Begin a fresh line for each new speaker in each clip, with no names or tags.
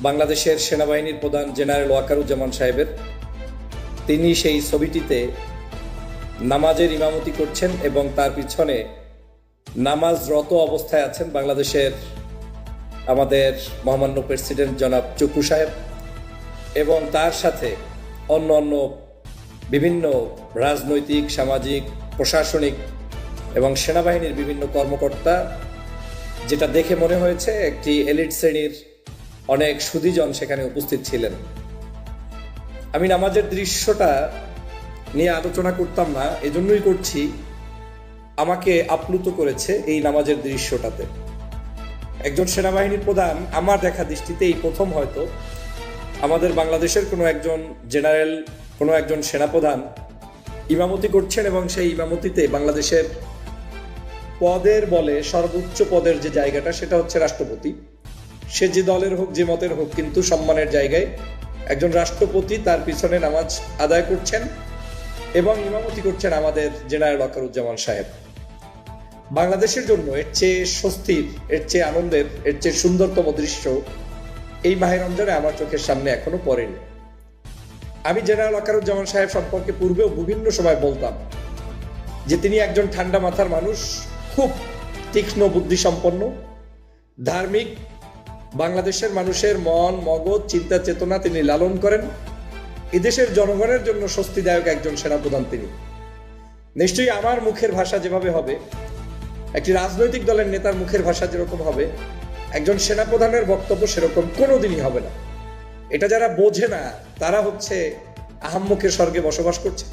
বাংলাদেশের সেনাবাহিনীর প্রধান জেনারেল ওয়াকারুজ্জামান সাহেবের, তিনি সেই ছবিটিতে নামাজের ইমামতি করছেন এবং তার পিছনে নামাজরত অবস্থায় আছেন বাংলাদেশের আমাদের মহামান্য প্রেসিডেন্ট জনাব চুপ্পু সাহেব এবং তার সাথে অন্য অন্য বিভিন্ন রাজনৈতিক, সামাজিক, প্রশাসনিক এবং সেনাবাহিনীর বিভিন্ন কর্মকর্তা, যেটা দেখে মনে হয়েছে একটি এলিট শ্রেণীর অনেক সুধীজন সেখানে উপস্থিত ছিলেন। আমি নামাজের দৃশ্যটা নিয়ে আলোচনা করতাম না, এজন্যই করছি, আমাকে আপ্লুত করেছে এই নামাজের দৃশ্যটাতে। একজন সেনাবাহিনীর প্রধান আমার দেখা দৃষ্টিতে এই প্রথম হয়তো আমাদের বাংলাদেশের কোনো একজন জেনারেল, কোনো একজন সেনাপ্রধান ইমামতি করছেন এবং সেই ইমামতিতে বাংলাদেশের পদের বলে সর্বোচ্চ পদের যে জায়গাটা সেটা হচ্ছে রাষ্ট্রপতি। সে যে দলের হোক, যে মতের হোক, কিন্তু সম্মানের জায়গায় একজন রাষ্ট্রপতি তার পিছনে নামাজ আদায় করছেন এবং ইমামতি করছেন আমাদের জেনারেল ওয়াকারুজ্জামান সাহেব। বাংলাদেশের জন্য এর চেয়ে স্বস্তির, এর চেয়ে আনন্দের, এর চেয়ে সুন্দরতম দৃশ্য এই মাহে রমজানে আমার চোখের সামনে এখনো পড়েনি। আমি জেনারেল ওয়াকারুজ্জামান সাহেব সম্পর্কে পূর্বেও বিভিন্ন সময় বলতাম যে তিনি একজন ঠান্ডা মাথার মানুষ, খুব তীক্ষ্ণ বুদ্ধি সম্পন্ন, ধার্মিক, বাংলাদেশের মানুষের মন, মগজ, চিন্তা চেতনা তিনি লালন করেন। এদেশের জনগণের জন্য স্বস্তিদায়ক একজন সেনাপ্রধান তিনি। নিশ্চয়ই আমার মুখের ভাষা যেভাবে হবে, একটি রাজনৈতিক দলের নেতার মুখের ভাষা যেরকম হবে, একজন সেনাপ্রধানের বক্তব্য সেরকম কোনোদিনই হবে না। এটা যারা বোঝে না তারা হচ্ছে আহাম্মকের স্বর্গে বসবাস করছে।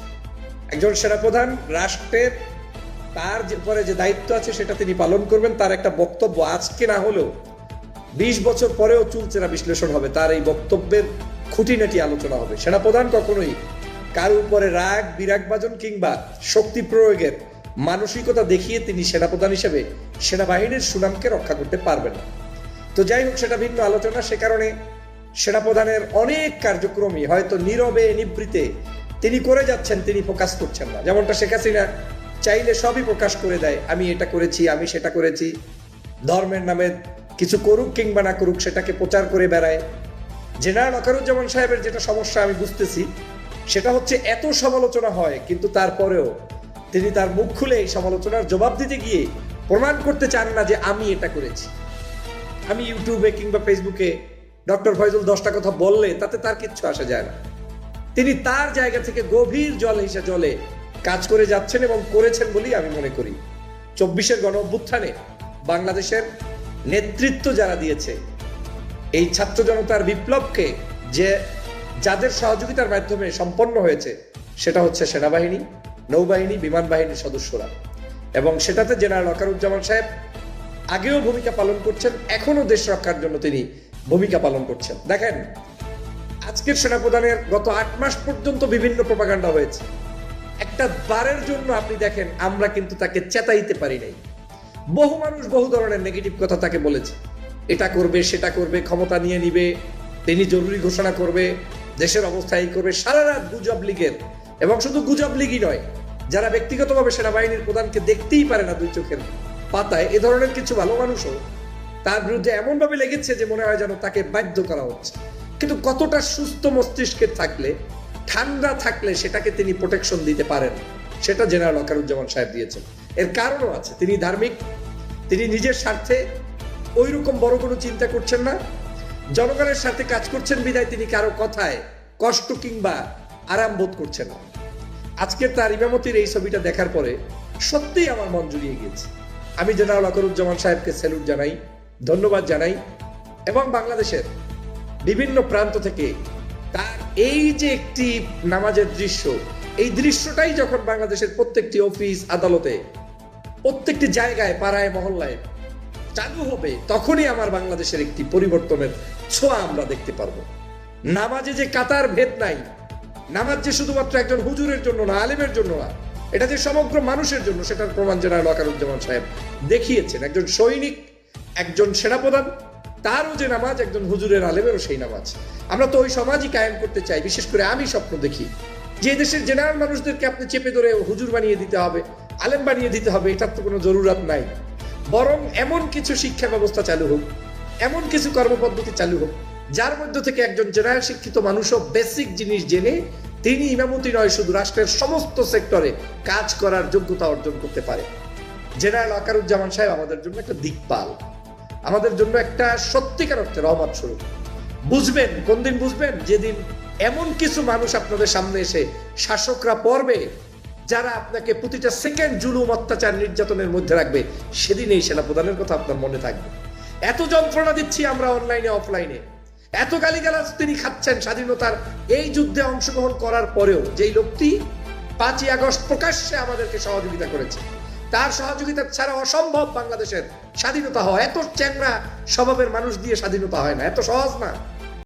একজন সেনাপ্রধান রাষ্ট্রের তার পরে যে দায়িত্ব আছে সেটা তিনি পালন করবেন। তার একটা বক্তব্য আজকে না হলেও 20 বছর পরেও চুলচেরা বিশ্লেষণ হবে, তার এই বক্তব্যের খুঁটিনাটি আলোচনা হবে। সেনাপ্রধান কখনোই কারো উপরে রাগ, বিরাগভাজন কিংবা শক্তি প্রয়োগের মানসিকতা দেখিয়ে তিনি সেনাপ্রধান হিসেবে সেনাবাহিনীর সুনামকে রক্ষা করতে পারবেন না। তো যাই হোক, সেটা ভিন্ন আলোচনা। সে কারণে সেনাপ্রধানের অনেক কার্যক্রমই হয়তো নীরবে নিবৃতে তিনি করে যাচ্ছেন, তিনি প্রকাশ করছেন না। যেমনটা শেখ হাসিনা চাইলে সবই প্রকাশ করে দেয়, আমি এটা করেছি, আমি সেটা করেছি। ধর্মের নামে কিছু করুক কিংবা না করুক সেটাকে প্রচার করে বেড়ায়। জেনারেল ওয়াকারুজ্জামান সাহেবের যেটা সমস্যা আমি বুঝতেছি সেটা হচ্ছে এত সমালোচনা হয়, কিন্তু তারপরেও তিনি তার মুখ খুলে এই সমালোচনার জবাব দিতে গিয়ে প্রমাণ করতে চান না যে আমি এটা করেছি। আমি ইউটিউবে কিংবা ফেসবুকে ডক্টর ফয়জুল 10টা কথা বললে তাতে তার কিচ্ছু আসা যায় না। তিনি তার জায়গা থেকে গভীর জলে কাজ করে যাচ্ছেন এবং করেছেন বলেই আমি মনে করি 24-এর গণ অভ্যুত্থানে বাংলাদেশের নেতৃত্ব যারা দিয়েছে, এই ছাত্র জনতার বিপ্লবকে যাদের সহযোগিতার মাধ্যমে সম্পন্ন হয়েছে সেটা হচ্ছে সেনাবাহিনী, নৌবাহিনী, বিমান বাহিনীর সদস্যরা। এবং সেটাতে জেনারেল ওয়াকারুজ্জামান সাহেব আগেও ভূমিকা পালন করছেন, এখনো দেশ রক্ষার জন্য তিনি ভূমিকা পালন করছেন। দেখেন, আজকের সেনাপ্রধানের গত 8 মাস পর্যন্ত বিভিন্ন প্রপাগান্ডা হয়েছে। একটা বারের জন্য আপনি দেখেন আমরা কিন্তু তাকে চেতাইতে পারি নাই। বহু মানুষ বহু ধরনের নেগেটিভ কথা তাকে বলেছে, এটা করবে, সেটা করবে, ক্ষমতা নিয়ে নিবে, তিনি জরুরি ঘোষণা করবে, দেশের অবস্থা এই করবে। সারা রাত গুজব লীগের, এবং শুধু গুজব লীগই নয়, যারা ব্যক্তিগতভাবে সেনাবাহিনীর প্রধানকে দেখতেই পারে না দুই চোখের পাতায়, এ ধরনের কিছু ভালো মানুষও তার বিরুদ্ধে এমনভাবে লেগেছে যে মনে হয় যেন তাকে বাধ্য করা হচ্ছে। কিন্তু কতটা সুস্থ মস্তিষ্কের থাকলে, ঠান্ডা থাকলে সেটাকে তিনি প্রোটেকশন দিতে পারেন, সেটা জেনারেল ওয়াকারুজ্জামান সাহেব দিয়েছেন। এর কারণও আছে, তিনি ধার্মিক, তিনি নিজের স্বার্থে ওইরকম বড় কোনো চিন্তা করছেন না, জনগণের সাথে কাজ করছেন বিধায় তিনি কারো কথায় কষ্ট কিংবা আরাম বোধ করছেন না। আজকের তার ইমামতির এই ছবিটা দেখার পরে সত্যিই আমার মন জুড়িয়ে গিয়েছে। আমি জেনারেল ওয়াকারুজ্জামান সাহেবকে স্যালুট জানাই, ধন্যবাদ জানাই, এবং বাংলাদেশের বিভিন্ন প্রান্ত থেকে তার এই যে একটি নামাজের দৃশ্য, এই দৃশ্যটাই যখন বাংলাদেশের প্রত্যেকটি অফিস, আদালতে, প্রত্যেকটি জায়গায়, পাড়ায়, মহল্লায় চালু হবে, তখনই আমার বাংলাদেশের একটি পরিবর্তনের ছোঁয়া আমরা দেখতে পারবো। নামাজে যে কাতার ভেদ নাই, নামাজ যে শুধুমাত্র একজন হুজুরের জন্য না, আলেমের জন্য না, এটা যে সমগ্র মানুষের জন্য, সেটার প্রমাণ জেনারেল ওয়াকারুজ্জামান সাহেব দেখিয়েছেন। একজন সৈনিক, একজন সেনাপ্রধান, তারও যে নামাজ, একজন হুজুরের, আলেমেরও সেই নামাজ। আমরা তো ওই সমাজই কায়েম করতে চাই। বিশেষ করে আমি স্বপ্ন দেখি যে দেশের জেনারেল মানুষদেরকে আপনি চেপে ধরে হুজুর বানিয়ে দিতে হবে, আলেম বানিয়ে দিতে হবে, এটার তো কোনো জরুরত নাই। বরং এমন কিছু শিক্ষা ব্যবস্থা চালু হোক, এমন কিছু কর্মপদ্ধতি চালু হোক
যার মধ্য থেকে একজন জেনারেল শিক্ষিত মানুষও বেসিক জিনিস জেনে তিনি ইমামতি নয়, শুধু রাষ্ট্রের সমস্ত সেক্টরে কাজ করার যোগ্যতা অর্জন করতে পারে। জেনারেল ওয়াকারুজ্জামান সাহেব আমাদের জন্য একটা দিকপাল, আমাদের জন্য একটা সত্যিকার অর্থে রহমত স্বরূপ। বুঝবেন কোন দিন বুঝবেন? যেদিন এমন কিছু মানুষ আপনাদের সামনে এসে শাসকরা পড়বে যারা আপনাকে প্রতিটা সেকেন্ড জুলুম, অত্যাচার, নির্যাতনের মধ্যে রাখবে, সেদিন এই সেনাপ্রধানের কথা আপনার মনে থাকবে। এত যন্ত্রণা দিচ্ছি আমরা অনলাইনে অফলাইনে, এত গালিগালাজ তিনি খাচ্ছেন স্বাধীনতার এই যুদ্ধে অংশগ্রহণ করার পরেও, যেই লোকটি 5ই আগস্ট প্রকাশ্যে আমাদেরকে সহযোগিতা করেছে, তার সহযোগিতা ছাড়া অসম্ভব বাংলাদেশের স্বাধীনতা হয়। এত চ্যাংড়া স্বভাবের মানুষ দিয়ে স্বাধীনতা হয় না, এত সহজ না।